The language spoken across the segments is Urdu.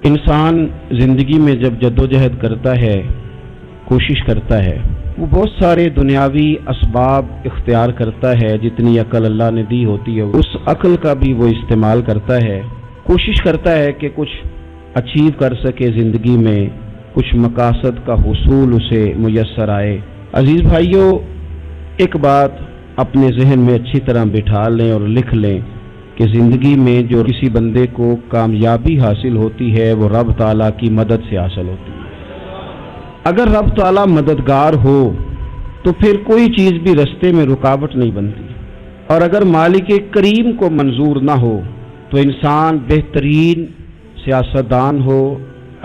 انسان زندگی میں جب جدوجہد کرتا ہے، کوشش کرتا ہے، وہ بہت سارے دنیاوی اسباب اختیار کرتا ہے، جتنی عقل اللہ نے دی ہوتی ہے اس عقل کا بھی وہ استعمال کرتا ہے، کوشش کرتا ہے کہ کچھ اچیو کر سکے زندگی میں، کچھ مقاصد کا حصول اسے میسر آئے۔ عزیز بھائیوں، ایک بات اپنے ذہن میں اچھی طرح بٹھا لیں اور لکھ لیں کہ زندگی میں جو کسی بندے کو کامیابی حاصل ہوتی ہے وہ رب تعالیٰ کی مدد سے حاصل ہوتی ہے۔ اگر رب تعالیٰ مددگار ہو تو پھر کوئی چیز بھی رستے میں رکاوٹ نہیں بنتی، اور اگر مالک کریم کو منظور نہ ہو تو انسان بہترین سیاستدان ہو،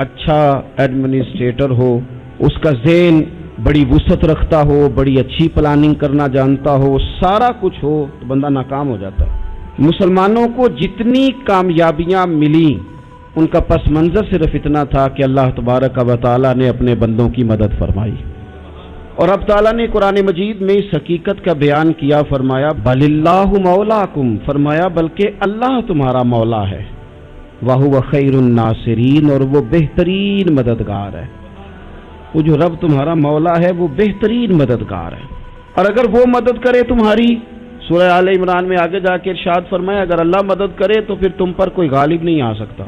اچھا ایڈمنسٹریٹر ہو، اس کا ذہن بڑی وسعت رکھتا ہو، بڑی اچھی پلاننگ کرنا جانتا ہو، سارا کچھ ہو، تو بندہ ناکام ہو جاتا ہے۔ مسلمانوں کو جتنی کامیابیاں ملی ان کا پس منظر صرف اتنا تھا کہ اللہ تبارک و تعالیٰ نے اپنے بندوں کی مدد فرمائی، اور اب تعالیٰ نے قرآن مجید میں اس حقیقت کا بیان کیا، فرمایا بل اللہ مولاکم، فرمایا بلکہ اللہ تمہارا مولا ہے، وَهُوَ خَيْرُ النَّاصِرِينَ، اور وہ بہترین مددگار ہے۔ وہ جو رب تمہارا مولا ہے وہ بہترین مددگار ہے، اور اگر وہ مدد کرے تمہاری، سورہ آل عمران میں آگے جا کے ارشاد فرمایا اگر اللہ مدد کرے تو پھر تم پر کوئی غالب نہیں آ سکتا،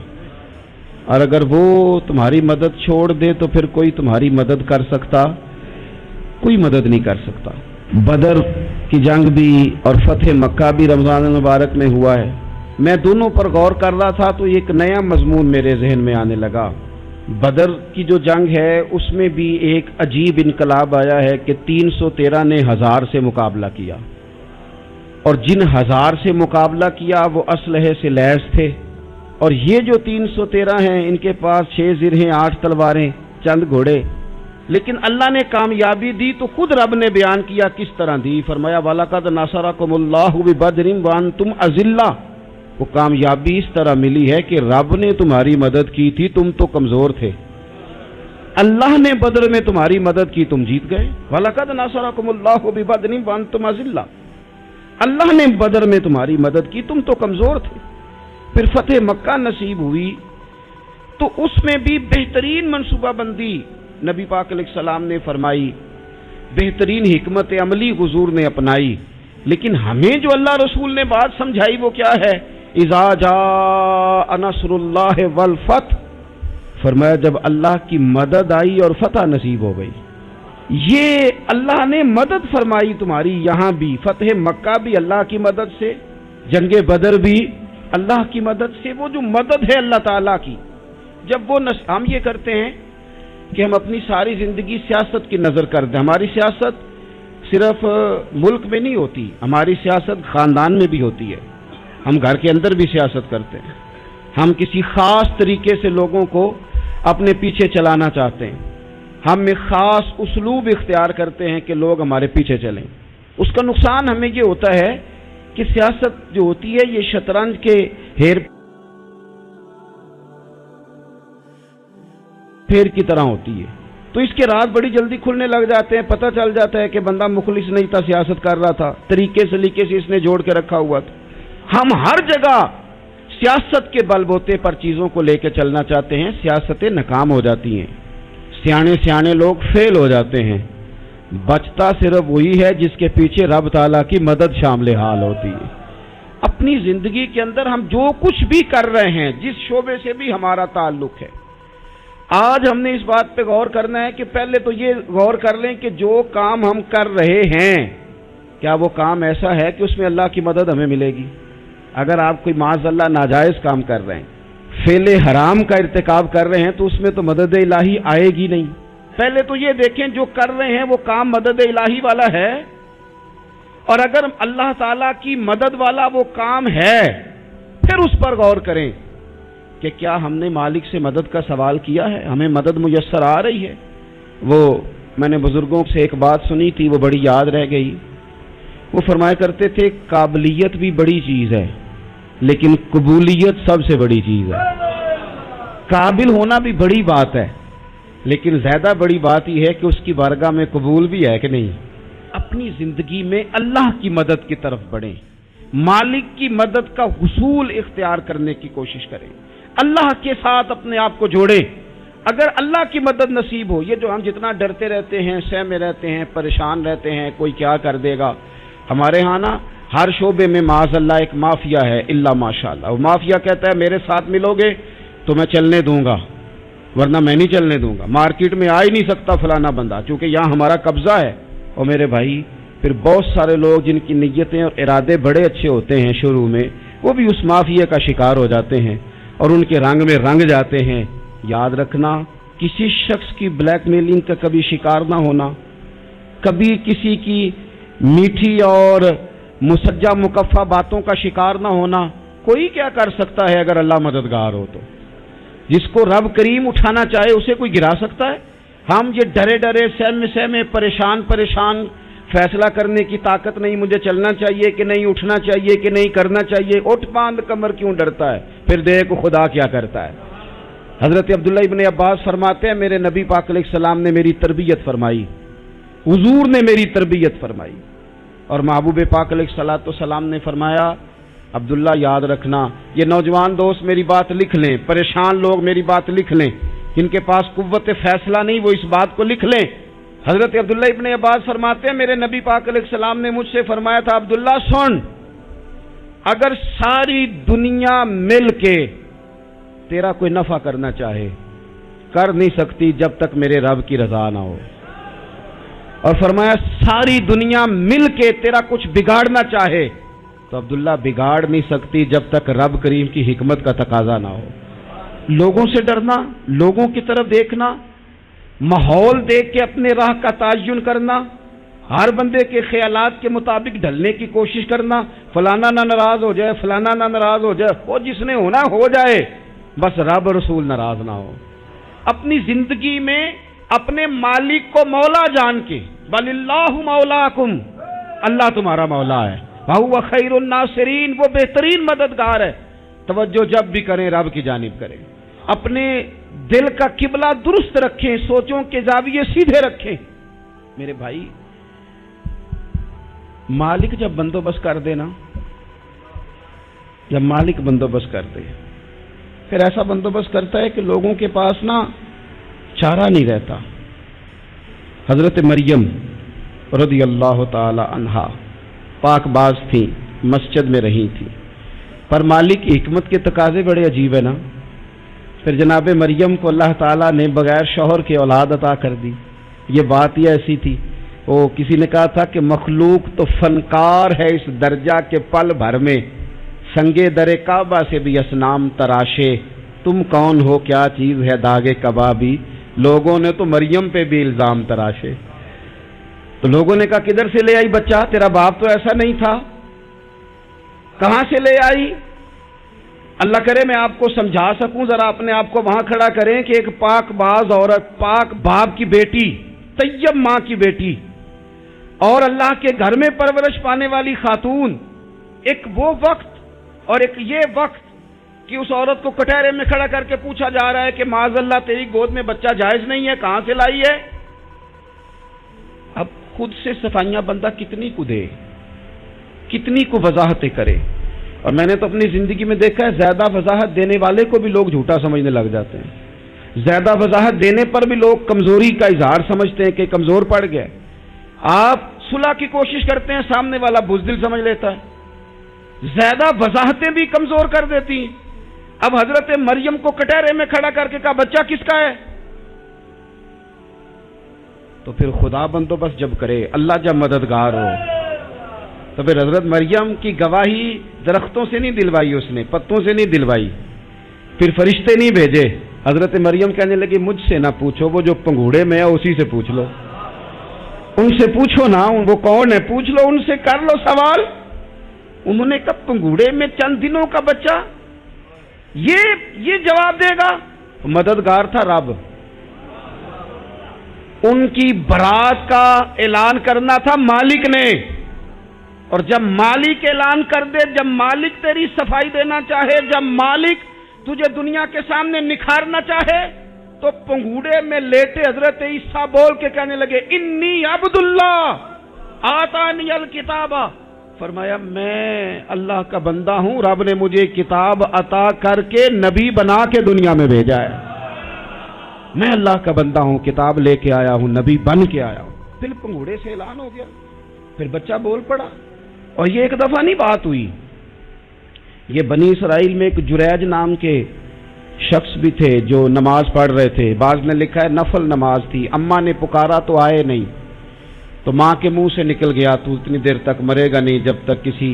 اور اگر وہ تمہاری مدد چھوڑ دے تو پھر کوئی تمہاری مدد کر سکتا، کوئی مدد نہیں کر سکتا۔ بدر کی جنگ بھی اور فتح مکہ بھی رمضان المبارک میں ہوا ہے۔ میں دونوں پر غور کر رہا تھا تو ایک نیا مضمون میرے ذہن میں آنے لگا۔ بدر کی جو جنگ ہے اس میں بھی ایک عجیب انقلاب آیا ہے کہ 313 نے 1000 سے مقابلہ کیا، اور جن 1000 سے مقابلہ کیا وہ اسلحے سے لیس تھے، اور یہ جو 313 ہیں ان کے پاس 6 زرہیں، 8 تلواریں، چند گھوڑے، لیکن اللہ نے کامیابی دی تو خود رب نے بیان کیا کس طرح دی، فرمایا وَلَقَدْ نَصَرَكُمُ اللَّهُ بِبَدْرٍ وَأَنْتُمْ أَذِلَّةٌ، وہ کامیابی اس طرح ملی ہے کہ رب نے تمہاری مدد کی تھی، تم تو کمزور تھے، اللہ نے بدر میں تمہاری مدد کی، تم جیت گئے۔ وَلَقَدْ نَصَرَكُمُ اللَّهُ بِبَدْرٍ وَأَنْتُمْ أَذِلَّةٌ، اللہ نے بدر میں تمہاری مدد کی، تم تو کمزور تھے۔ پھر فتح مکہ نصیب ہوئی تو اس میں بھی بہترین منصوبہ بندی نبی پاک علیہ السلام نے فرمائی، بہترین حکمت عملی حضور نے اپنائی، لیکن ہمیں جو اللہ رسول نے بات سمجھائی وہ کیا ہے؟ اذا جاء نصر اللہ والفتح، فرمایا جب اللہ کی مدد آئی اور فتح نصیب ہو گئی۔ یہ اللہ نے مدد فرمائی تمہاری، یہاں بھی فتح مکہ بھی اللہ کی مدد سے، جنگ بدر بھی اللہ کی مدد سے۔ وہ جو مدد ہے اللہ تعالیٰ کی، جب وہ ہم یہ کرتے ہیں کہ ہم اپنی ساری زندگی سیاست کی نظر کر دیں، ہماری سیاست صرف ملک میں نہیں ہوتی، ہماری سیاست خاندان میں بھی ہوتی ہے، ہم گھر کے اندر بھی سیاست کرتے ہیں، ہم کسی خاص طریقے سے لوگوں کو اپنے پیچھے چلانا چاہتے ہیں، ہم ایک خاص اسلوب اختیار کرتے ہیں کہ لوگ ہمارے پیچھے چلیں۔ اس کا نقصان ہمیں یہ ہوتا ہے کہ سیاست جو ہوتی ہے یہ شطرنج کے ہیر پھیر کی طرح ہوتی ہے، تو اس کے راز بڑی جلدی کھلنے لگ جاتے ہیں، پتہ چل جاتا ہے کہ بندہ مخلص نہیں تھا، سیاست کر رہا تھا، طریقے سلیقے سے اس نے جوڑ کے رکھا ہوا تھا۔ ہم ہر جگہ سیاست کے بل بوتے پر چیزوں کو لے کے چلنا چاہتے ہیں، سیاستیں ناکام ہو جاتی ہیں، سیانے لوگ فیل ہو جاتے ہیں، بچتا صرف وہی ہے جس کے پیچھے رب تعالیٰ کی مدد شامل حال ہوتی ہے۔ اپنی زندگی کے اندر ہم جو کچھ بھی کر رہے ہیں، جس شعبے سے بھی ہمارا تعلق ہے، آج ہم نے اس بات پہ غور کرنا ہے کہ پہلے تو یہ غور کر لیں کہ جو کام ہم کر رہے ہیں کیا وہ کام ایسا ہے کہ اس میں اللہ کی مدد ہمیں ملے گی؟ اگر آپ کوئی معاذ اللہ ناجائز کام کر رہے ہیں، فعل حرام کا ارتکاب کر رہے ہیں، تو اس میں تو مدد الہی آئے گی نہیں۔ پہلے تو یہ دیکھیں جو کر رہے ہیں وہ کام مدد الہی والا ہے، اور اگر اللہ تعالیٰ کی مدد والا وہ کام ہے پھر اس پر غور کریں کہ کیا ہم نے مالک سے مدد کا سوال کیا ہے، ہمیں مدد میسر آ رہی ہے۔ وہ میں نے بزرگوں سے ایک بات سنی تھی، وہ بڑی یاد رہ گئی۔ وہ فرمایا کرتے تھے قابلیت بھی بڑی چیز ہے لیکن قبولیت سب سے بڑی چیز ہے۔ قابل ہونا بھی بڑی بات ہے لیکن زیادہ بڑی بات یہ ہے کہ اس کی بارگاہ میں قبول بھی ہے کہ نہیں۔ اپنی زندگی میں اللہ کی مدد کی طرف بڑھیں، مالک کی مدد کا حصول اختیار کرنے کی کوشش کریں، اللہ کے ساتھ اپنے آپ کو جوڑیں۔ اگر اللہ کی مدد نصیب ہو، یہ جو ہم جتنا ڈرتے رہتے ہیں، سہمے رہتے ہیں، پریشان رہتے ہیں کوئی کیا کر دے گا، ہمارے ہاں نا ہر شعبے میں معاذ اللہ ایک مافیا ہے، الا ماشاء اللہ۔ وہ مافیا کہتا ہے میرے ساتھ ملو گے تو میں چلنے دوں گا، ورنہ میں نہیں چلنے دوں گا، مارکیٹ میں آ ہی نہیں سکتا فلانا بندہ، کیونکہ یہاں ہمارا قبضہ ہے۔ اور میرے بھائی پھر بہت سارے لوگ جن کی نیتیں اور ارادے بڑے اچھے ہوتے ہیں شروع میں، وہ بھی اس مافیا کا شکار ہو جاتے ہیں اور ان کے رنگ میں رنگ جاتے ہیں۔ یاد رکھنا، کسی شخص کی بلیک میلنگ کا کبھی شکار نہ ہونا، کبھی کسی کی میٹھی اور مسجع مکفہ باتوں کا شکار نہ ہونا۔ کوئی کیا کر سکتا ہے اگر اللہ مددگار ہو تو؟ جس کو رب کریم اٹھانا چاہے اسے کوئی گرا سکتا ہے؟ ہم یہ ڈرے ڈرے سہمے پریشان فیصلہ کرنے کی طاقت نہیں، مجھے چلنا چاہیے کہ نہیں، اٹھنا چاہیے کہ نہیں، کرنا چاہیے، اٹھ باندھ کمر کیوں ڈرتا ہے؟ پھر دیکھ خدا کیا کرتا ہے۔ حضرت عبداللہ ابن عباس فرماتے ہیں میرے نبی پاک علیہ السلام نے میری تربیت فرمائی، حضور نے میری تربیت فرمائی، اور محبوب پاک علیہ السلام نے فرمایا عبداللہ یاد رکھنا، یہ نوجوان دوست میری بات لکھ لیں، پریشان لوگ میری بات لکھ لیں، جن کے پاس قوت فیصلہ نہیں وہ اس بات کو لکھ لیں۔ حضرت عبداللہ ابن عباس فرماتے ہیں میرے نبی پاک علیہ السلام نے مجھ سے فرمایا تھا عبداللہ سن، اگر ساری دنیا مل کے تیرا کوئی نفع کرنا چاہے کر نہیں سکتی جب تک میرے رب کی رضا نہ ہو، اور فرمایا ساری دنیا مل کے تیرا کچھ بگاڑنا چاہے تو عبداللہ بگاڑ نہیں سکتی جب تک رب کریم کی حکمت کا تقاضا نہ ہو۔ لوگوں سے ڈرنا، لوگوں کی طرف دیکھنا، ماحول دیکھ کے اپنے راہ کا تعین کرنا، ہر بندے کے خیالات کے مطابق ڈھلنے کی کوشش کرنا، فلانا نہ ناراض ہو جائے، فلانا نہ ناراض ہو جائے، وہ جس نے ہونا ہو جائے، بس رب رسول ناراض نہ ہو۔ اپنی زندگی میں اپنے مالک کو مولا جان کے، بل اللہ مولاکم، اللہ تمہارا مولا ہے، وَهُوَ خَيْرُ النَّاصِرِينَ، وہ بہترین مددگار ہے۔ توجہ جب بھی کریں رب کی جانب کریں، اپنے دل کا قبلہ درست رکھیں، سوچوں کے زاویے سیدھے رکھیں۔ میرے بھائی مالک جب بندوبست کر دے نا، جب مالک بندوبست کر دے پھر ایسا بندوبست کرتا ہے کہ لوگوں کے پاس نا چارہ نہیں رہتا۔ حضرت مریم رضی اللہ تعالی عنہا پاک باز تھی، مسجد میں رہی تھی، پر مالک کی حکمت کے تقاضے بڑے عجیب ہے نا۔ پھر جناب مریم کو اللہ تعالیٰ نے بغیر شوہر کے اولاد عطا کر دی۔ یہ بات ہی ایسی تھی، وہ کسی نے کہا تھا کہ مخلوق تو فنکار ہے اس درجہ کے پل بھر میں، سنگے در کعبہ سے بھی اسنام تراشے، تم کون ہو کیا چیز ہے داغے کبابی، لوگوں نے تو مریم پہ بھی الزام تراشے۔ تو لوگوں نے کہا کدھر سے لے آئی بچہ، تیرا باپ تو ایسا نہیں تھا، کہاں سے لے آئی؟ اللہ کرے میں آپ کو سمجھا سکوں، ذرا اپنے آپ کو وہاں کھڑا کریں کہ ایک پاک باز عورت، پاک باپ کی بیٹی، طیب ماں کی بیٹی، اور اللہ کے گھر میں پرورش پانے والی خاتون، ایک وہ وقت اور ایک یہ وقت کہ اس عورت کو کٹہرے میں کھڑا کر کے پوچھا جا رہا ہے کہ معاذ اللہ تیری گود میں بچہ جائز نہیں ہے، کہاں سے لائی ہے؟ اب خود سے صفائیاں بندہ کتنی کو دے، کتنی کو وضاحتیں کرے۔ اور میں نے تو اپنی زندگی میں دیکھا ہے زیادہ وضاحت دینے والے کو بھی لوگ جھوٹا سمجھنے لگ جاتے ہیں، زیادہ وضاحت دینے پر بھی لوگ کمزوری کا اظہار سمجھتے ہیں کہ کمزور پڑ گئے۔ آپ صلح کی کوشش کرتے ہیں، سامنے والا بزدل سمجھ لیتا ہے، زیادہ وضاحتیں بھی کمزور کر دیتی ہیں۔ اب حضرت مریم کو کٹہرے میں کھڑا کر کے کہا بچہ کس کا ہے؟ تو پھر خدا بندوبست جب کرے، اللہ جب مددگار ہو، تو پھر حضرت مریم کی گواہی درختوں سے نہیں دلوائی، اس نے پتوں سے نہیں دلوائی، پھر فرشتے نہیں بھیجے۔ حضرت مریم کہنے لگی مجھ سے نہ پوچھو، وہ جو پنگوڑے میں ہے اسی سے پوچھ لو، ان سے پوچھو نا، وہ کون ہے پوچھ لو، ان سے کر لو سوال۔ انہوں نے کہا پنگوڑے میں چند دنوں کا بچہ، یہ جواب دے گا؟ مددگار تھا رب، ان کی برات کا اعلان کرنا تھا مالک نے، اور جب مالک اعلان کر دے، جب مالک تیری صفائی دینا چاہے، جب مالک تجھے دنیا کے سامنے نکھارنا چاہے، تو پنگوڑے میں لیٹے حضرت عیسیٰ بول کے کہنے لگے انی عبد اللہ آتانی الکتاب فرمایا میں اللہ کا بندہ ہوں، رب نے مجھے کتاب عطا کر کے نبی بنا کے دنیا میں بھیجا ہے، میں اللہ کا بندہ ہوں، کتاب لے کے آیا ہوں، نبی بن کے آیا ہوں۔ پھر پنگوڑے سے اعلان ہو گیا، پھر بچہ بول پڑا۔ اور یہ ایک دفعہ نہیں بات ہوئی، یہ بنی اسرائیل میں ایک جریج نام کے شخص بھی تھے جو نماز پڑھ رہے تھے، بعض نے لکھا ہے نفل نماز تھی، اماں نے پکارا تو آئے نہیں، تو ماں کے منہ سے نکل گیا تو اتنی دیر تک مرے گا نہیں جب تک کسی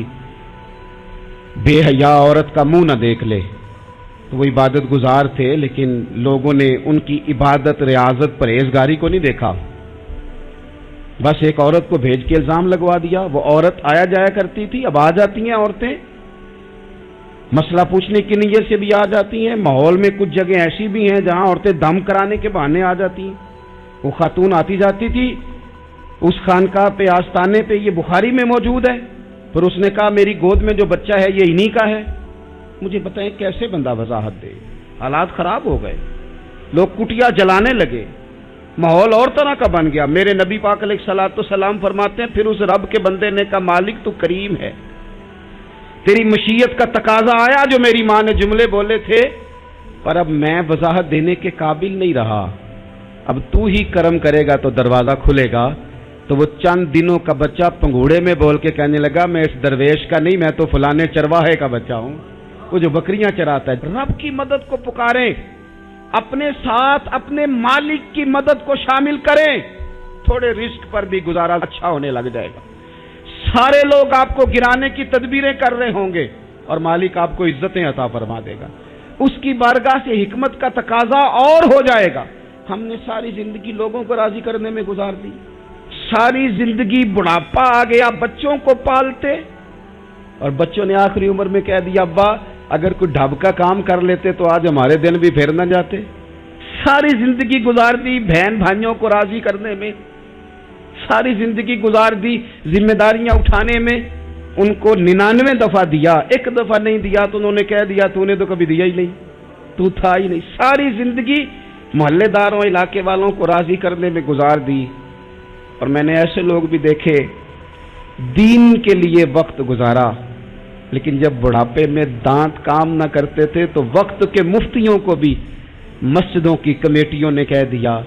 بے حیا عورت کا منہ نہ دیکھ لے۔ تو وہ عبادت گزار تھے، لیکن لوگوں نے ان کی عبادت، ریاضت، پرہیزگاری کو نہیں دیکھا، بس ایک عورت کو بھیج کے الزام لگوا دیا۔ وہ عورت آیا جایا کرتی تھی، اب آ جاتی ہیں عورتیں، مسئلہ پوچھنے کی نیت سے بھی آ جاتی ہیں۔ ماحول میں کچھ جگہ ایسی بھی ہیں جہاں عورتیں دم کرانے کے بہانے آ جاتی ہیں۔ وہ خاتون آتی جاتی تھی اس خانقاہ پہ، آستانے پہ، یہ بخاری میں موجود ہے۔ پھر اس نے کہا میری گود میں جو بچہ ہے یہ انہی کا ہے۔ مجھے بتائیں کیسے بندہ وضاحت دے؟ حالات خراب ہو گئے، لوگ کٹیا جلانے لگے، ماحول اور طرح کا بن گیا۔ میرے نبی پاک علیہ الصلوۃ والسلام فرماتے ہیں پھر اس رب کے بندے نے کہا مالک تو کریم ہے، تیری مشیت کا تقاضا آیا جو میری ماں نے جملے بولے تھے، پر اب میں وضاحت دینے کے قابل نہیں رہا، اب تو ہی کرم کرے گا تو دروازہ کھلے گا۔ تو وہ چند دنوں کا بچہ پنگوڑے میں بول کے کہنے لگا میں اس درویش کا نہیں، میں تو فلانے چرواہے کا بچہ ہوں، وہ جو بکریاں چراتا ہے۔ رب کی مدد کو پکاریں، اپنے ساتھ اپنے مالک کی مدد کو شامل کریں، تھوڑے رزق پر بھی گزارا اچھا ہونے لگ جائے گا۔ سارے لوگ آپ کو گرانے کی تدبیریں کر رہے ہوں گے اور مالک آپ کو عزتیں عطا فرما دے گا، اس کی بارگاہ سے حکمت کا تقاضا اور ہو جائے گا۔ ہم نے ساری زندگی لوگوں کو راضی کرنے میں گزار دی، ساری زندگی بڑھاپا آ گیا بچوں کو پالتے، اور بچوں نے آخری عمر میں کہہ دیا ابا اگر کوئی ڈھب کا کام کر لیتے تو آج ہمارے دن بھی پھر نہ جاتے۔ ساری زندگی گزار دی بہن بھائیوں کو راضی کرنے میں، ساری زندگی گزار دی ذمہ داریاں اٹھانے میں، ان کو 99 دفعہ دیا، ایک دفعہ نہیں دیا تو انہوں نے کہہ دیا تو نے تو کبھی دیا ہی نہیں، تو تھا ہی نہیں۔ ساری زندگی محلے داروں، علاقے والوں کو راضی کرنے میں گزار دی۔ اور میں نے ایسے لوگ بھی دیکھے دین کے لیے وقت گزارا، لیکن جب بڑھاپے میں دانت کام نہ کرتے تھے تو وقت کے مفتیوں کو بھی مسجدوں کی کمیٹیوں نے کہہ دیا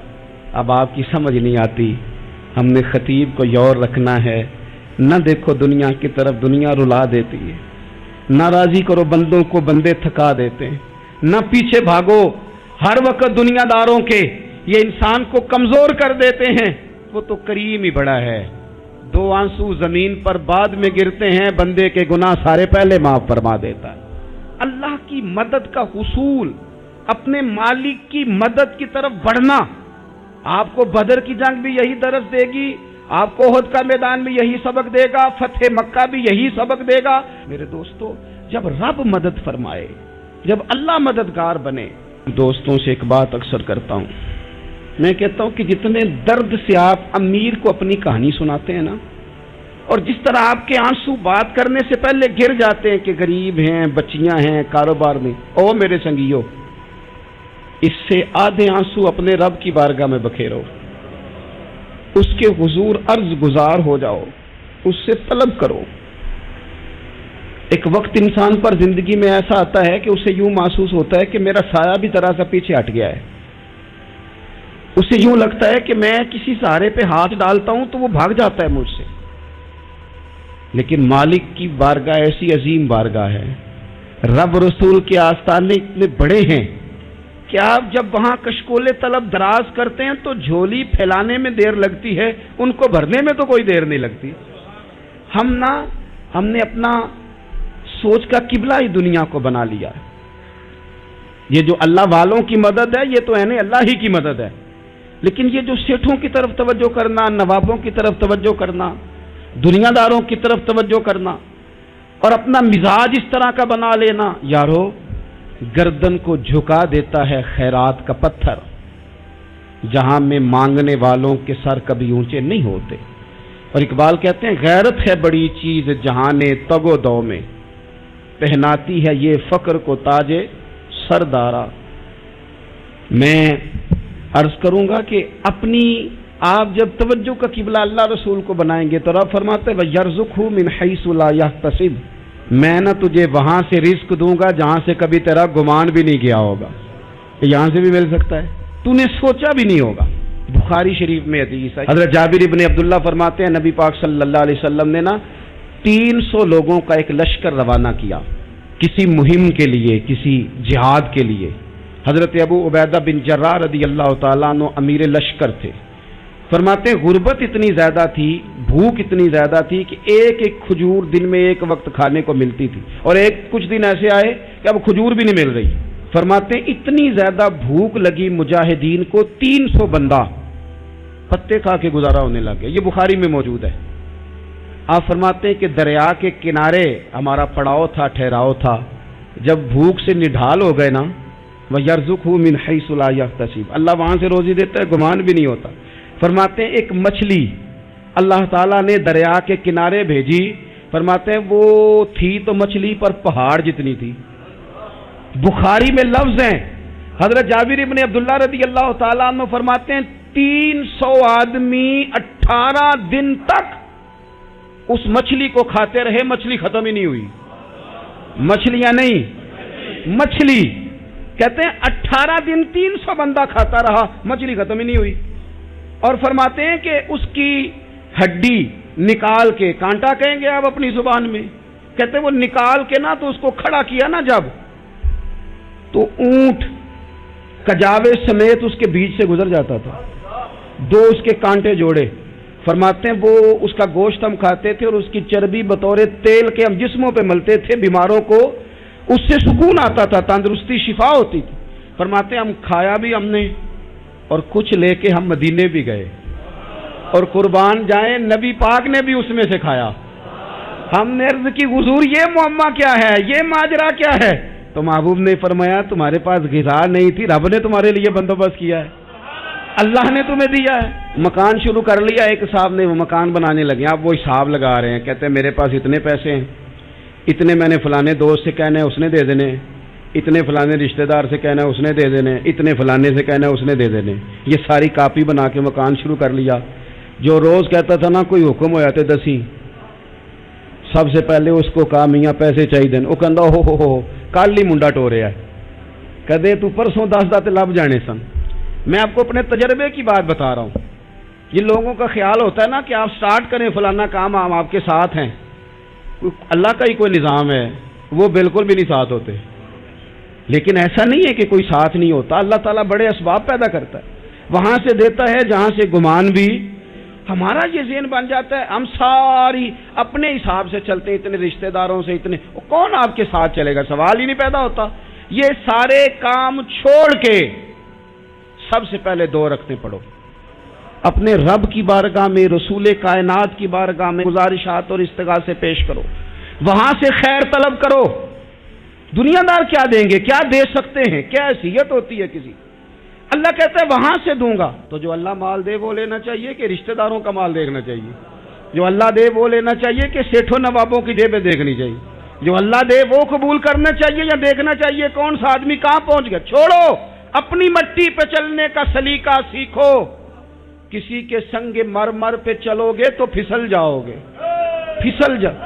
اب آپ کی سمجھ نہیں آتی، ہم نے خطیب کو یور رکھنا ہے، نہ دیکھو دنیا کی طرف، دنیا رلا دیتی ہے، نہ راضی کرو بندوں کو، بندے تھکا دیتے ہیں، نہ پیچھے بھاگو ہر وقت دنیا داروں کے، یہ انسان کو کمزور کر دیتے ہیں۔ وہ تو کریم ہی بڑا ہے، 2 آنسو زمین پر بعد میں گرتے ہیں، بندے کے گناہ سارے پہلے معاف فرما دیتا ہے۔ اللہ کی مدد کا حصول، اپنے مالک کی مدد کی طرف بڑھنا، آپ کو بدر کی جنگ بھی یہی درس دے گی، آپ کو احد کا میدان بھی یہی سبق دے گا، فتح مکہ بھی یہی سبق دے گا۔ میرے دوستو جب رب مدد فرمائے، جب اللہ مددگار بنے، دوستوں سے ایک بات اکثر کرتا ہوں، میں کہتا ہوں کہ جتنے درد سے آپ امیر کو اپنی کہانی سناتے ہیں نا، اور جس طرح آپ کے آنسو بات کرنے سے پہلے گر جاتے ہیں کہ غریب ہیں، بچیاں ہیں، کاروبار میں، او میرے سنگیو، اس سے آدھے آنسو اپنے رب کی بارگاہ میں بکھیرو، اس کے حضور عرض گزار ہو جاؤ، اس سے طلب کرو۔ ایک وقت انسان پر زندگی میں ایسا آتا ہے کہ اسے یوں محسوس ہوتا ہے کہ میرا سایہ بھی ذرا سا پیچھے ہٹ گیا ہے، اسے یوں لگتا ہے کہ میں کسی سہارے پہ ہاتھ ڈالتا ہوں تو وہ بھاگ جاتا ہے مجھ سے، لیکن مالک کی بارگاہ ایسی عظیم بارگاہ ہے، رب رسول کے آستانے اتنے بڑے ہیں کہ آپ جب وہاں کشکول طلب دراز کرتے ہیں تو جھولی پھیلانے میں دیر لگتی ہے، ان کو بھرنے میں تو کوئی دیر نہیں لگتی۔ ہم نے اپنا سوچ کا قبلہ ہی دنیا کو بنا لیا ہے۔ یہ جو اللہ والوں کی مدد ہے یہ تو ہے نہیں، اللہ ہی کی مدد ہے، لیکن یہ جو سیٹھوں کی طرف توجہ کرنا، نوابوں کی طرف توجہ کرنا، دنیا داروں کی طرف توجہ کرنا، اور اپنا مزاج اس طرح کا بنا لینا، یارو گردن کو جھکا دیتا ہے خیرات کا پتھر، جہاں میں مانگنے والوں کے سر کبھی اونچے نہیں ہوتے۔ اور اقبال کہتے ہیں غیرت ہے بڑی چیز جہان تگ و دو میں، پہناتی ہے یہ فقر کو تاج سردارا۔ میں عرض کروں گا کہ اپنی آپ جب توجہ کا قبلہ اللہ رسول کو بنائیں گے تو رب فرماتے ہیں وَيَرْزُقْهُ مِنْ حَيْثُ لَا يَحْتَسِبُ، میں نہ تجھے وہاں سے رزق دوں گا جہاں سے کبھی تیرا گمان بھی نہیں گیا ہوگا، کہ یہاں سے بھی مل سکتا ہے، تو نے سوچا بھی نہیں ہوگا۔ بخاری شریف میں حدیث ہے، حضرت جابر ابن عبداللہ فرماتے ہیں نبی پاک صلی اللہ علیہ وسلم نے 300 لوگوں کا ایک لشکر روانہ کیا کسی مہم کے لیے، کسی جہاد کے لیے۔ حضرت ابو عبیدہ بن جراح رضی اللہ تعالیٰ عنہ امیر لشکر تھے۔ فرماتے ہیں غربت اتنی زیادہ تھی، بھوک اتنی زیادہ تھی کہ ایک ایک کھجور دن میں ایک وقت کھانے کو ملتی تھی، اور کچھ دن ایسے آئے کہ اب کھجور بھی نہیں مل رہی۔ فرماتے ہیں اتنی زیادہ بھوک لگی مجاہدین کو، 300 بندہ پتے کھا کے گزارا ہونے لگ گیا۔ یہ بخاری میں موجود ہے۔ آپ فرماتے ہیں کہ دریا کے کنارے ہمارا پڑاؤ تھا، ٹھہراؤ تھا، جب بھوک سے نڈھال ہو گئے نا، وَيَرْزُقْهُ مِنْ حَيْثُ لَا يَحْتَسِبُ، اللہ وہاں سے روزی دیتا ہے، گمان بھی نہیں ہوتا۔ فرماتے ہیں ایک مچھلی اللہ تعالیٰ نے دریا کے کنارے بھیجی، فرماتے ہیں وہ تھی تو مچھلی پر پہاڑ جتنی تھی۔ بخاری میں لفظ ہیں، حضرت جابر ابن عبداللہ رضی اللہ تعالیٰ عنہ فرماتے ہیں 300 آدمی 18 دن تک اس مچھلی کو کھاتے رہے، مچھلی ختم ہی نہیں ہوئی۔ مچھلیاں نہیں، مچھلی کہتے ہیں 18 دن 300 بندہ کھاتا رہا، مچھلی ختم ہی نہیں ہوئی۔ اور فرماتے ہیں کہ اس کی ہڈی نکال کے، کانٹا کہیں گے آپ اپنی زبان میں، کہتے ہیں وہ نکال کے نا تو اس کو کھڑا کیا نا جب، تو اونٹ کجاوے سمیت اس کے بیچ سے گزر جاتا تھا، 2 اس کے کانٹے جوڑے۔ فرماتے ہیں وہ اس کا گوشت ہم کھاتے تھے اور اس کی چربی بطور تیل کے ہم جسموں پہ ملتے تھے، بیماروں کو اس سے سکون آتا تھا، تندرستی شفا ہوتی تھی۔ فرماتے ہیں ہم کھایا بھی ہم نے، اور کچھ لے کے ہم مدینے بھی گئے، اور قربان جائیں نبی پاک نے بھی اس میں سے کھایا۔ ہم نے عرض کی حضور یہ معمہ کیا ہے، یہ ماجرا کیا ہے؟ تو محبوب نے فرمایا تمہارے پاس غذا نہیں تھی، رب نے تمہارے لیے بندوبست کیا ہے، اللہ نے تمہیں دیا ہے۔ مکان شروع کر لیا، ایک صاحب نے وہ مکان بنانے لگے، آپ وہ حساب لگا رہے ہیں، کہتے ہیں میرے پاس اتنے پیسے ہیں، اتنے میں نے فلانے دوست سے کہنا ہے اس نے دے دینے، اتنے فلانے رشتہ دار سے کہنا ہے اس نے دے دینے، اتنے فلانے سے کہنا ہے اس نے دے دینے۔ یہ ساری کاپی بنا کے مکان شروع کر لیا۔ جو روز کہتا تھا نا کوئی حکم ہو جاتے 10 ہی، سب سے پہلے اس کو کہا میاں پیسے چاہیے، وہ کہندا ہو کل ہی منڈا ٹو رہا ہے، کہتے تو پرسوں 10 دت لب جانے سن۔ میں آپ کو اپنے تجربے کی بات بتا رہا ہوں۔ یہ لوگوں کا خیال ہوتا ہے نا کہ آپ سٹارٹ کریں فلانا کام، ہم آپ کے ساتھ ہیں، اللہ کا ہی کوئی نظام ہے، وہ بالکل بھی نہیں ساتھ ہوتے۔ لیکن ایسا نہیں ہے کہ کوئی ساتھ نہیں ہوتا، اللہ تعالیٰ بڑے اسباب پیدا کرتا ہے، وہاں سے دیتا ہے جہاں سے گمان بھی۔ ہمارا یہ ذہن بن جاتا ہے ہم ساری اپنے حساب سے چلتے ہیں، اتنے رشتہ داروں سے اتنے، کون آپ کے ساتھ چلے گا؟ سوال ہی نہیں پیدا ہوتا۔ یہ سارے کام چھوڑ کے سب سے پہلے 2 رکعتیں پڑھو، اپنے رب کی بارگاہ میں، رسول کائنات کی بارگاہ میں گزارشات اور استغاثے پیش کرو، وہاں سے خیر طلب کرو۔ دنیا دار کیا دیں گے، کیا دے سکتے ہیں، کیا حیثیت ہوتی ہے کسی؟ اللہ کہتا ہے وہاں سے دوں گا۔ تو جو اللہ مال دے وہ لینا چاہیے کہ رشتہ داروں کا مال دیکھنا چاہیے؟ جو اللہ دے وہ لینا چاہیے کہ سیٹھوں نوابوں کی جیبیں دیکھنی چاہیے؟ جو اللہ دے وہ قبول کرنا چاہیے یا دیکھنا چاہیے کون سا آدمی کہاں پہنچ گیا؟ چھوڑو، اپنی مٹی پہ چلنے کا سلیقہ سیکھو۔ کسی کے سنگ مرمر پہ چلو گے تو پھسل جاؤ گے، پھسل جاؤ۔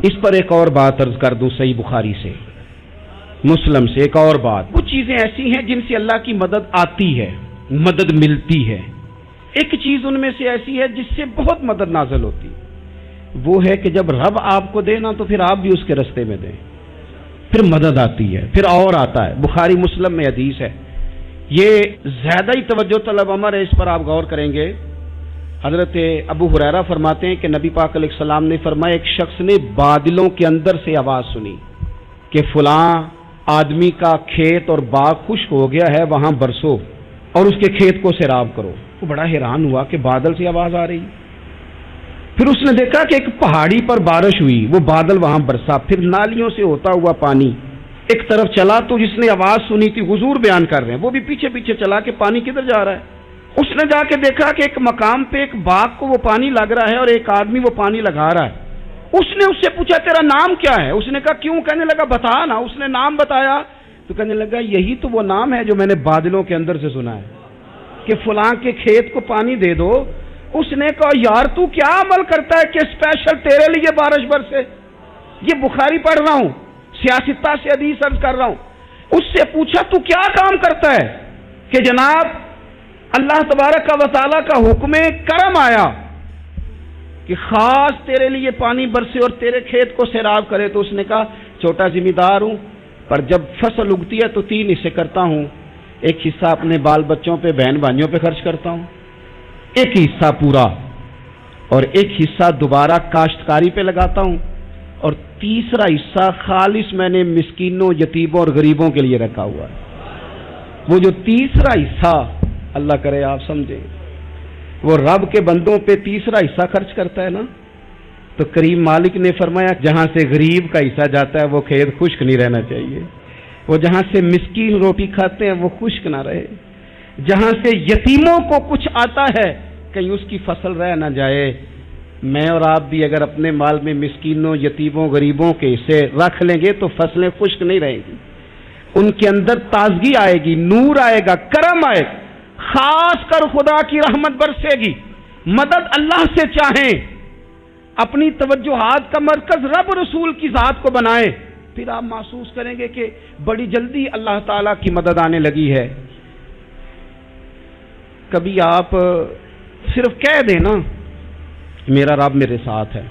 اس پر ایک اور بات عرض کر دوں، صحیح بخاری سے، مسلم سے ایک اور بات۔ وہ چیزیں ایسی ہیں جن سے اللہ کی مدد آتی ہے، مدد ملتی ہے۔ ایک چیز ان میں سے ایسی ہے جس سے بہت مدد نازل ہوتی ہے، وہ ہے کہ جب رب آپ کو دے نا تو پھر آپ بھی اس کے رستے میں دیں، پھر مدد آتی ہے، پھر اور آتا ہے۔ بخاری مسلم میں حدیث ہے، یہ زیادہ ہی توجہ طلب امر ہے، اس پر آپ غور کریں گے۔ حضرت ابو ہریرہ فرماتے ہیں کہ نبی پاک علیہ السلام نے فرمایا ایک شخص نے بادلوں کے اندر سے آواز سنی کہ فلاں آدمی کا کھیت اور باغ خشک ہو گیا ہے، وہاں برسو اور اس کے کھیت کو سیراب کرو۔ وہ بڑا حیران ہوا کہ بادل سے آواز آ رہی۔ پھر اس نے دیکھا کہ ایک پہاڑی پر بارش ہوئی، وہ بادل وہاں برسا، پھر نالیوں سے ہوتا ہوا پانی ایک طرف چلا، تو جس نے آواز سنی تھی حضور بیان کر رہے ہیں، وہ بھی پیچھے پیچھے چلا کہ پانی کدھر جا رہا ہے۔ اس نے جا کے دیکھا کہ ایک مقام پہ ایک باغ کو وہ پانی لگ رہا ہے اور ایک آدمی وہ پانی لگا رہا ہے۔ اس نے اس سے پوچھا تیرا نام کیا ہے؟ اس نے کہا کیوں؟ کہنے لگا بتا نا۔ اس نے نام بتایا تو کہنے لگا یہی تو وہ نام ہے جو میں نے بادلوں کے اندر سے سنا ہے۔ کہ فلاں کے کھیت کو پانی دے دو، اس نے کہا یار تو کیا عمل کرتا ہے کہ اسپیشل تیرے لیے بارش برسے؟ یہ بخاری پڑھ رہا ہوں، سیاستہ سے حدیث عرض کر رہا ہوں۔ اس سے پوچھا تو کیا کام کرتا ہے کہ جناب اللہ تبارک و تعالیٰ کا حکم کرم آیا کہ خاص تیرے لیے پانی برسے اور تیرے کھیت کو سیراب کرے؟ تو اس نے کہا چھوٹا ذمہ دار ہوں، پر جب فصل اگتی ہے تو 3 حصے کرتا ہوں، ایک حصہ اپنے بال بچوں پہ، بہن بھائیوں پہ خرچ کرتا ہوں، ایک حصہ پورا، اور ایک حصہ دوبارہ کاشتکاری پہ لگاتا ہوں، اور تیسرا حصہ خالص میں نے مسکینوں، یتیموں اور غریبوں کے لیے رکھا ہوا ہے۔ وہ جو تیسرا حصہ، اللہ کرے آپ سمجھیں، وہ رب کے بندوں پہ تیسرا حصہ خرچ کرتا ہے نا، تو کریم مالک نے فرمایا جہاں سے غریب کا حصہ جاتا ہے وہ کھیت خشک نہیں رہنا چاہیے، وہ جہاں سے مسکین روٹی کھاتے ہیں وہ خشک نہ رہے، جہاں سے یتیموں کو کچھ آتا ہے کہیں اس کی فصل رہ نہ جائے۔ میں اور آپ بھی اگر اپنے مال میں مسکینوں، یتیموں، غریبوں کے حصے رکھ لیں گے تو فصلیں خشک نہیں رہیں گی، ان کے اندر تازگی آئے گی، نور آئے گا، کرم آئے گا، خاص کر خدا کی رحمت برسے گی۔ مدد اللہ سے چاہیں، اپنی توجہات کا مرکز رب رسول کی ذات کو بنائیں، پھر آپ محسوس کریں گے کہ بڑی جلدی اللہ تعالیٰ کی مدد آنے لگی ہے۔ کبھی آپ صرف کہہ دیں نا میرا رب میرے ساتھ ہے،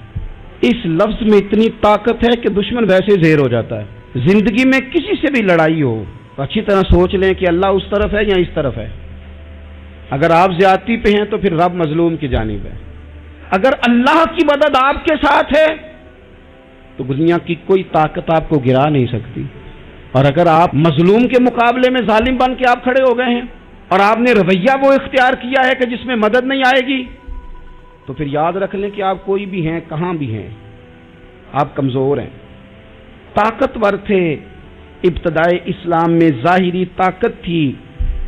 اس لفظ میں اتنی طاقت ہے کہ دشمن ویسے زہر ہو جاتا ہے۔ زندگی میں کسی سے بھی لڑائی ہو تو اچھی طرح سوچ لیں کہ اللہ اس طرف ہے یا اس طرف ہے۔ اگر آپ زیادتی پہ ہیں تو پھر رب مظلوم کی جانب ہے۔ اگر اللہ کی مدد آپ کے ساتھ ہے تو دنیا کی کوئی طاقت آپ کو گرا نہیں سکتی، اور اگر آپ مظلوم کے مقابلے میں ظالم بن کے آپ کھڑے ہو گئے ہیں اور آپ نے رویہ وہ اختیار کیا ہے کہ جس میں مدد نہیں آئے گی، تو پھر یاد رکھ لیں کہ آپ کوئی بھی ہیں، کہاں بھی ہیں، آپ کمزور ہیں۔ طاقتور تھے ابتدائے اسلام میں، ظاہری طاقت تھی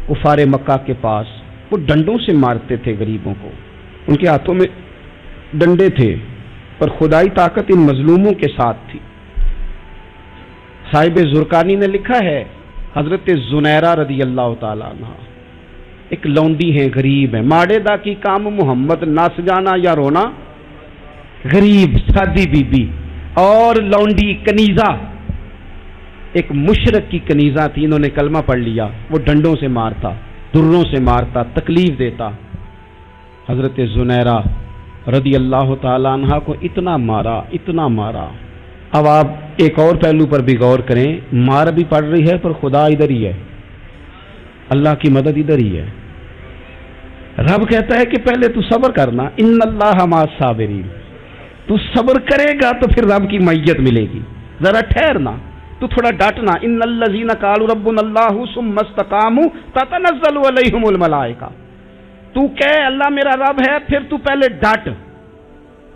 کفار مکہ کے پاس، وہ ڈنڈوں سے مارتے تھے غریبوں کو، ان کے ہاتھوں میں ڈنڈے تھے، پر خدائی طاقت ان مظلوموں کے ساتھ تھی۔ صاحب زرقانی نے لکھا ہے حضرت زنیرہ رضی اللہ تعالیٰ عنہ ایک لونڈی ہیں، غریب ہیں، ماڑے دا کی کام محمد نس جانا یا رونا، غریب سادی بی بی اور لونڈی کنیزہ، ایک مشرک کی کنیزہ تھی، انہوں نے کلمہ پڑھ لیا، وہ ڈنڈوں سے مارتا، دروں سے مارتا، تکلیف دیتا۔ حضرت زنیرہ رضی اللہ تعالیٰ عنہ کو اتنا مارا، اتنا مارا۔ اب آپ ایک اور پہلو پر بھی غور کریں، مار بھی پڑ رہی ہے پر خدا ادھر ہی ہے، اللہ کی مدد ادھر ہی ہے۔ رب کہتا ہے کہ پہلے تو صبر کرنا، ان اللہ مع الصابرین، تو صبر کرے گا تو پھر رب کی معیت ملے گی، ذرا ٹھہرنا، تو تھوڑا ڈٹنا۔ ان الذین قالوا ربنا اللہ ثم استقاموا تتنزل علیہم الملائکہ، تو کہے اللہ میرا رب ہے، پھر تو پہلے ڈٹ،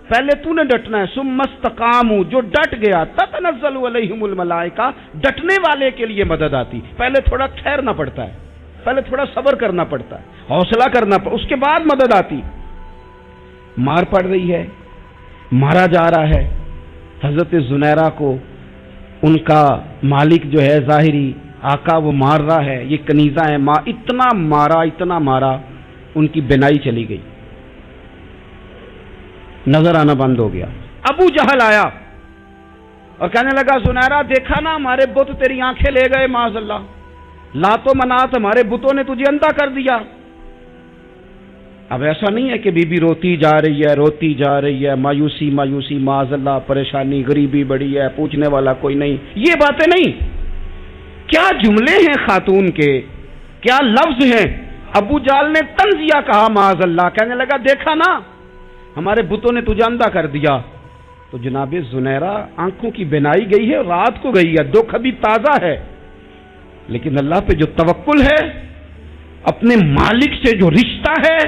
پہلے تو نے ڈٹنا ہے۔ ثم استقاموا، جو ڈٹ گیا، تتنزل علیہم الملائکہ، ڈٹنے والے کے لیے مدد آتی، پہلے تھوڑا ٹھہرنا پڑتا ہے، پہلے تھوڑا صبر کرنا پڑتا ہے، حوصلہ کرنا پڑتا، اس کے بعد مدد آتی۔ مار پڑ رہی ہے، مارا جا رہا ہے، حضرت زنیرہ کو ان کا مالک جو ہے ظاہری آقا وہ مار رہا ہے، یہ کنیزہ ہے، اتنا مارا، اتنا مارا، ان کی بینائی چلی گئی، نظر آنا بند ہو گیا۔ ابو جہل آیا اور کہنے لگا زنیرہ دیکھا نا ہمارے بت تیری آنکھیں لے گئے، معاذ اللہ، لات و منات ہمارے بتوں نے تجھے اندھا کر دیا۔ اب ایسا نہیں ہے کہ بی بی روتی جا رہی ہے، روتی جا رہی ہے، مایوسی مایوسی، معاذ اللہ، پریشانی، غریبی بڑی ہے، پوچھنے والا کوئی نہیں، یہ باتیں نہیں۔ کیا جملے ہیں خاتون کے، کیا لفظ ہیں۔ ابو جال نے تنزیہ کہا، معاذ اللہ، کہنے لگا دیکھا نا ہمارے بتوں نے تجھے اندھا کر دیا۔ تو جناب زنیرہ آنکھوں کی بینائی گئی ہے، رات کو گئی ہے، دکھ ابھی تازہ ہے، لیکن اللہ پہ جو توکل ہے، اپنے مالک سے جو رشتہ ہے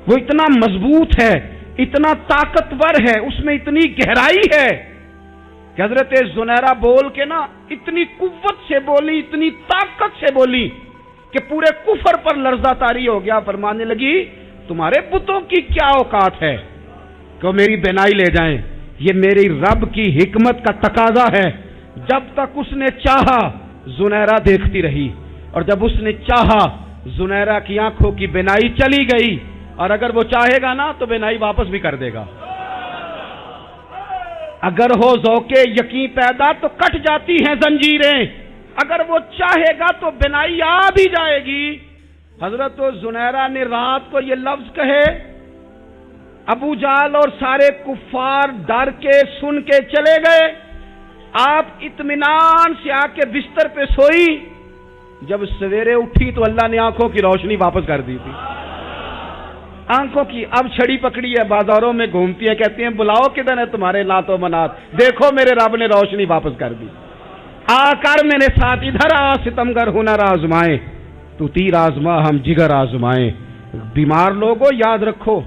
وہ اتنا مضبوط ہے، اتنا طاقتور ہے، اس میں اتنی گہرائی ہے کہ حضرت زنیرہ بول کے نا اتنی قوت سے بولی، اتنی طاقت سے بولی کہ پورے کفر پر لرزہ طاری ہو گیا۔ فرمانے لگی تمہارے بتوں کی کیا اوقات ہے کہ وہ میری بینائی لے جائیں، یہ میری رب کی حکمت کا تقاضا ہے۔ جب تک اس نے چاہا زنیرہ دیکھتی رہی، اور جب اس نے چاہا زنیرہ کی آنکھوں کی بینائی چلی گئی، اور اگر وہ چاہے گا نا تو بینائی واپس بھی کر دے گا۔ اگر ہو ذوق یقین پیدا تو کٹ جاتی ہیں زنجیریں، اگر وہ چاہے گا تو بینائی آ بھی جائے گی۔ حضرت زنیرہ نے رات کو یہ لفظ کہے، ابو جہل اور سارے کفار ڈر کے سن کے چلے گئے، آپ اطمینان سے آ کے بستر پہ سوئی، جب سویرے اٹھی تو اللہ نے آنکھوں کی روشنی واپس کر دی تھی۔ آنکھوں کی اب چھڑی پکڑی ہے، بازاروں میں گھومتی ہیں، کہتی ہیں بلاؤ کدھر ہے تمہارے لات و منات، دیکھو میرے رب نے روشنی واپس کر دی۔ آ کر میرے ساتھ ادھر آ، ستمگر ہنر آزمائے، تو تیر آزما ہم جگر آزمائے۔ بیمار لوگوں یاد رکھو،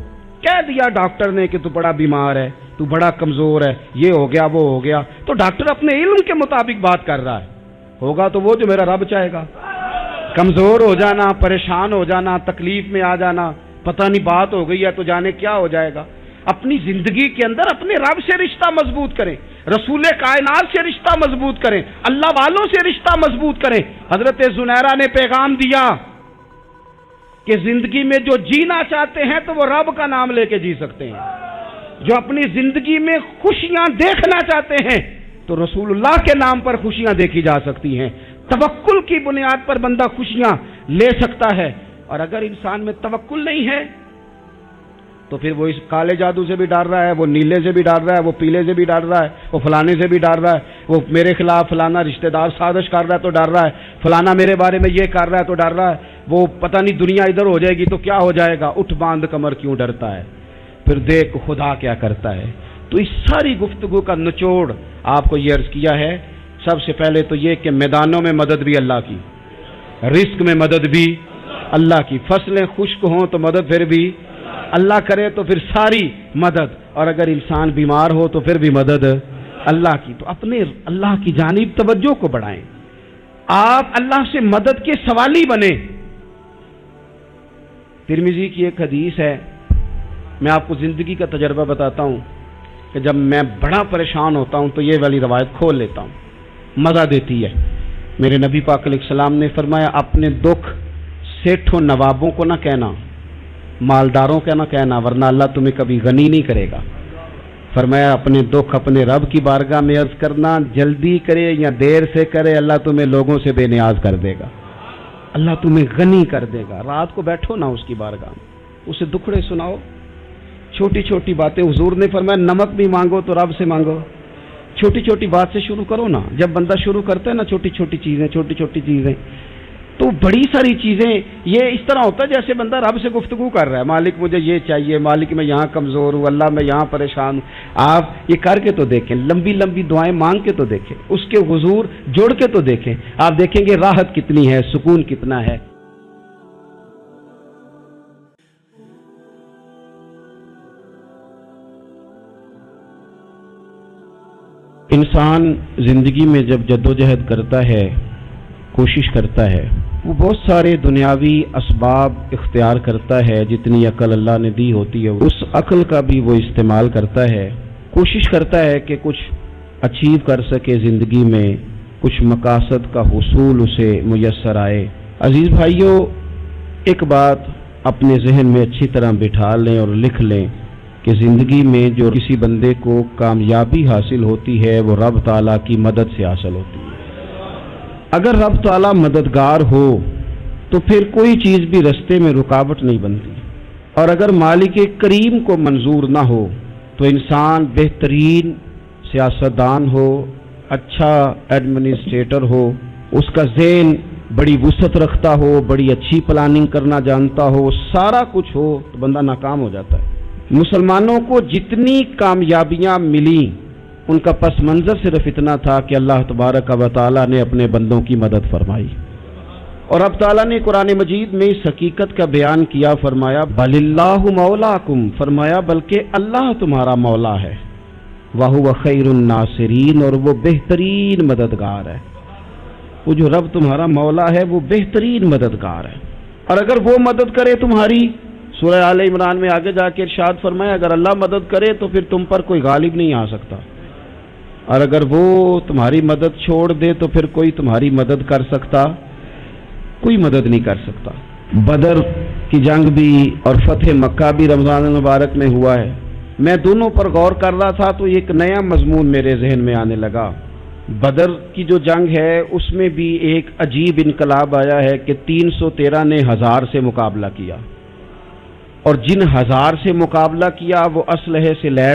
کہہ دیا ڈاکٹر نے کہ تو بڑا بیمار ہے، تو بڑا کمزور ہے، یہ ہو گیا وہ ہو گیا، تو ڈاکٹر اپنے علم کے مطابق بات کر رہا ہے، ہوگا تو وہ جو میرا رب چاہے گا۔ کمزور ہو جانا، پریشان ہو جانا، تکلیف میں آ جانا، پتہ نہیں بات ہو گئی ہے تو جانے کیا ہو جائے گا۔ اپنی زندگی کے اندر اپنے رب سے رشتہ مضبوط کریں، رسول کائنات سے رشتہ مضبوط کریں، اللہ والوں سے رشتہ مضبوط کریں۔ حضرت زنیرہ نے پیغام دیا کہ زندگی میں جو جینا چاہتے ہیں تو وہ رب کا نام لے کے جی سکتے ہیں، جو اپنی زندگی میں خوشیاں دیکھنا چاہتے ہیں تو رسول اللہ کے نام پر خوشیاں دیکھی جا سکتی ہیں۔ توکل کی بنیاد پر بندہ خوشیاں لے سکتا ہے، اور اگر انسان میں توکل نہیں ہے تو پھر وہ اس کالے جادو سے بھی ڈر رہا ہے، وہ نیلے سے بھی ڈر رہا ہے، وہ پیلے سے بھی ڈر رہا ہے، وہ فلانے سے بھی ڈر رہا ہے، وہ میرے خلاف فلانا رشتہ دار سازش کر رہا ہے تو ڈر رہا ہے، فلانا میرے بارے میں یہ کر رہا ہے تو ڈر رہا ہے، وہ پتہ نہیں دنیا ادھر ہو جائے گی تو کیا ہو جائے گا، اٹھ باندھ کمر کیوں ڈرتا ہے، پھر دیکھ خدا کیا کرتا ہے۔ تو اس ساری گفتگو کا نچوڑ آپ کو یہ عرض کیا ہے، سب سے پہلے تو یہ کہ میدانوں میں مدد بھی اللہ کی، رزق میں مدد بھی اللہ کی، فصلیں خشک ہوں تو مدد پھر بھی اللہ کرے، تو پھر ساری مدد، اور اگر انسان بیمار ہو تو پھر بھی مدد اللہ کی۔ تو اپنے اللہ کی جانب توجہ کو بڑھائیں، آپ اللہ سے مدد کے سوالی بنیں۔ ترمذی کی ایک حدیث ہے، میں آپ کو زندگی کا تجربہ بتاتا ہوں کہ جب میں بڑا پریشان ہوتا ہوں تو یہ والی روایت کھول لیتا ہوں، مزہ دیتی ہے۔ میرے نبی پاک علیہ السلام نے فرمایا، اپنے دکھ سیٹھوں نوابوں کو نہ کہنا، مالداروں کا نہ کہنا، ورنہ اللہ تمہیں کبھی غنی نہیں کرے گا۔ فرمایا اپنے دکھ اپنے رب کی بارگاہ میں عرض کرنا، جلدی کرے یا دیر سے کرے اللہ تمہیں لوگوں سے بے نیاز کر دے گا، اللہ تمہیں غنی کر دے گا۔ رات کو بیٹھو نا اس کی بارگاہ میں، اسے دکھڑے سناؤ، چھوٹی چھوٹی باتیں۔ حضور نے فرمایا نمک بھی مانگو تو رب سے مانگو، چھوٹی چھوٹی بات سے شروع کرو نا۔ جب بندہ شروع کرتا ہے نا چھوٹی چھوٹی چیزیں تو بڑی ساری چیزیں، یہ اس طرح ہوتا ہے جیسے بندہ رب سے گفتگو کر رہا ہے، مالک مجھے یہ چاہیے، مالک میں یہاں کمزور ہوں، اللہ میں یہاں پریشان ہوں۔ آپ یہ کر کے تو دیکھیں، لمبی لمبی دعائیں مانگ کے تو دیکھیں، اس کے حضور جوڑ کے تو دیکھیں، آپ دیکھیں گے راحت کتنی ہے، سکون کتنا ہے۔ انسان زندگی میں جب جدوجہد کرتا ہے، کوشش کرتا ہے، وہ بہت سارے دنیاوی اسباب اختیار کرتا ہے، جتنی عقل اللہ نے دی ہوتی ہے اس عقل کا بھی وہ استعمال کرتا ہے، کوشش کرتا ہے کہ کچھ اچیو کر سکے زندگی میں، کچھ مقاصد کا حصول اسے میسر آئے۔ عزیز بھائیوں، ایک بات اپنے ذہن میں اچھی طرح بٹھا لیں اور لکھ لیں کہ زندگی میں جو کسی بندے کو کامیابی حاصل ہوتی ہے وہ رب تعالیٰ کی مدد سے حاصل ہوتی ہے۔ اگر رب تعالیٰ مددگار ہو تو پھر کوئی چیز بھی رستے میں رکاوٹ نہیں بنتی، اور اگر مالک کریم کو منظور نہ ہو تو انسان بہترین سیاستدان ہو، اچھا ایڈمنسٹریٹر ہو، اس کا ذہن بڑی وسعت رکھتا ہو، بڑی اچھی پلاننگ کرنا جانتا ہو، سارا کچھ ہو تو بندہ ناکام ہو جاتا ہے۔ مسلمانوں کو جتنی کامیابیاں ملیں ان کا پس منظر صرف اتنا تھا کہ اللہ تبارک و تعالیٰ نے اپنے بندوں کی مدد فرمائی، اور اب تعالیٰ نے قرآن مجید میں اس حقیقت کا بیان کیا، فرمایا بل اللہ مولاکم، فرمایا بلکہ اللہ تمہارا مولا ہے، وَهُوَ خَيْرُ النَّاصِرِينَ، اور وہ بہترین مددگار ہے۔ وہ جو رب تمہارا مولا ہے وہ بہترین مددگار ہے، اور اگر وہ مدد کرے تمہاری، سورہ آل عمران میں آگے جا کے ارشاد فرمایا اگر اللہ مدد کرے تو پھر تم پر کوئی غالب نہیں آ سکتا، اور اگر وہ تمہاری مدد چھوڑ دے تو پھر کوئی تمہاری مدد کر سکتا، کوئی مدد نہیں کر سکتا۔ بدر کی جنگ بھی اور فتح مکہ بھی رمضان المبارک میں ہوا ہے۔ میں دونوں پر غور کر رہا تھا تو ایک نیا مضمون میرے ذہن میں آنے لگا۔ بدر کی جو جنگ ہے اس میں بھی ایک عجیب انقلاب آیا ہے کہ 313 نے 1000 سے مقابلہ کیا، اور جن 1000 سے مقابلہ کیا وہ اسلحے سے لیس